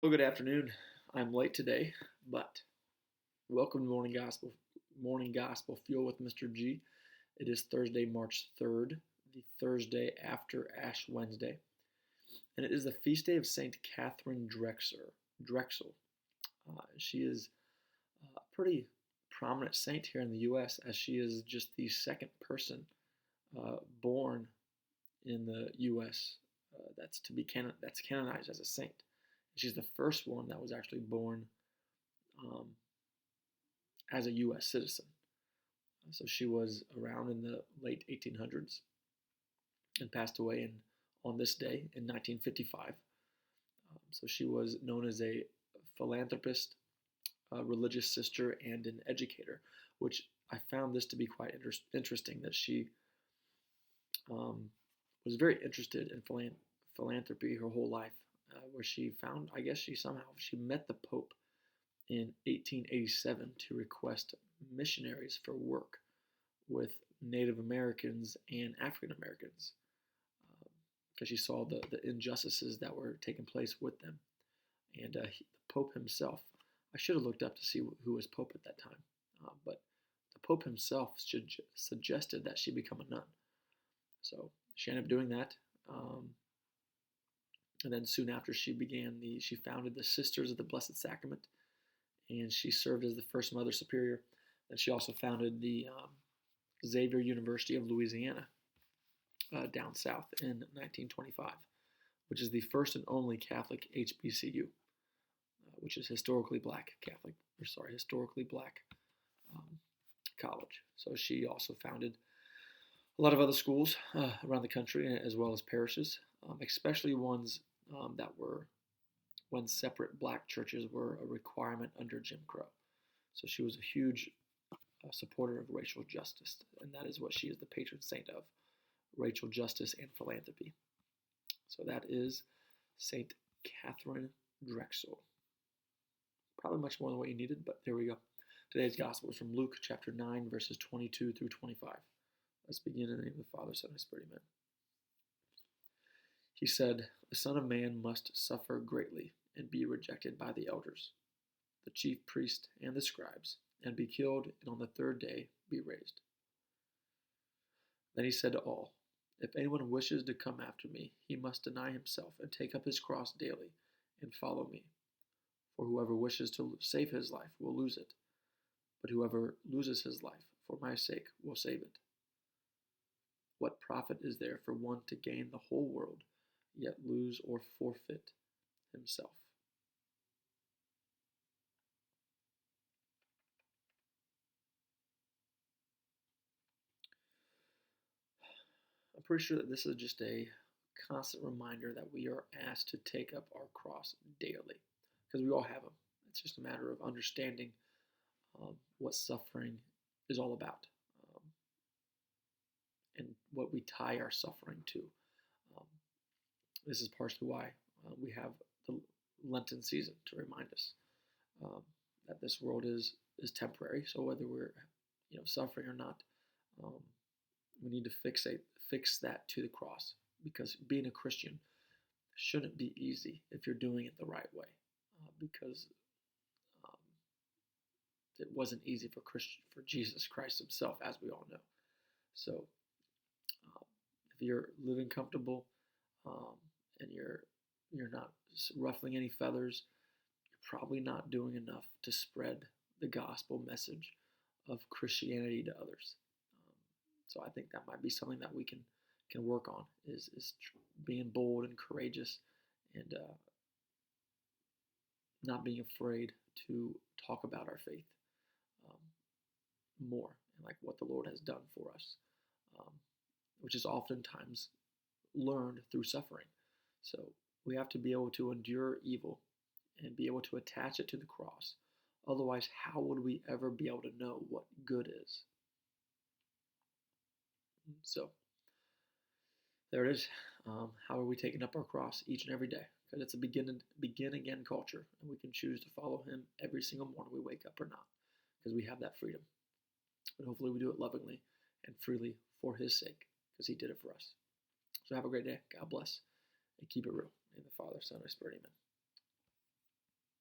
Well, good afternoon. I'm late today, but welcome to Morning Gospel Fuel with Mr. G. It is Thursday, March 3rd, the Thursday after Ash Wednesday, and it is the feast day of Saint Catherine Drexel. She is a pretty prominent saint here in the U.S., as she is just the second person born in the U.S. That's canonized as a saint. She's the first one that was actually born um, as a U.S. citizen. So she was around in the late 1800s and passed away on this day in 1955. So she was known as a philanthropist, a religious sister, and an educator, which I found this to be quite interesting, that she was very interested in philanthropy her whole life, where she found, I guess she met the Pope in 1887 to request missionaries for work with Native Americans and African Americans, because she saw the injustices that were taking place with them. And the Pope himself, I should have looked up to see who was Pope at that time, but the Pope himself suggested that she become a nun. So she ended up doing that. And then soon after, she founded the Sisters of the Blessed Sacrament, and she served as the first Mother Superior. And she also founded the Xavier University of Louisiana down south in 1925, which is the first and only Catholic HBCU, which is historically black college. So she also founded a lot of other schools around the country, as well as parishes, especially ones that were when separate black churches were a requirement under Jim Crow. So she was a huge supporter of racial justice, and that is what she is the patron saint of: racial justice and philanthropy. So that is Saint Catherine Drexel. Probably much more than what you needed, but there we go. Today's gospel is from Luke chapter 9, verses 22 through 25. Let's begin in the name of the Father, Son, and Spirit. Amen. He said, "The Son of Man must suffer greatly and be rejected by the elders, the chief priests, and the scribes, and be killed, and on the third day be raised." Then he said to all, "If anyone wishes to come after me, he must deny himself and take up his cross daily and follow me. For whoever wishes to save his life will lose it, but whoever loses his life for my sake will save it. What profit is there for one to gain the whole world, yet lose or forfeit himself?" I'm pretty sure that this is just a constant reminder that we are asked to take up our cross daily, because we all have them. It's just a matter of understanding what suffering is all about, and what we tie our suffering to. Um, this is partially why we have the Lenten season, to remind us um, that this world is temporary. So whether we're suffering or not, um, we need to fix that to the cross, because being a Christian shouldn't be easy if you're doing it the right way, because um, it wasn't easy for Jesus Christ himself, as we all know. So if you're living comfortable, um, and you're not ruffling any feathers, you're probably not doing enough to spread the gospel message of Christianity to others. So I think that might be something that we can work on, is being bold and courageous, and not being afraid to talk about our faith more, and like what the Lord has done for us, um, which is oftentimes learned through suffering. So we have to be able to endure evil and be able to attach it to the cross. Otherwise, how would we ever be able to know what good is? So there it is. How are we taking up our cross each and every day? Because it's a begin again culture, and we can choose to follow him every single morning we wake up or not, because we have that freedom. But hopefully we do it lovingly and freely for his sake, because he did it for us. So have a great day. God bless, and keep it real. In the Father, Son, and Spirit. Amen.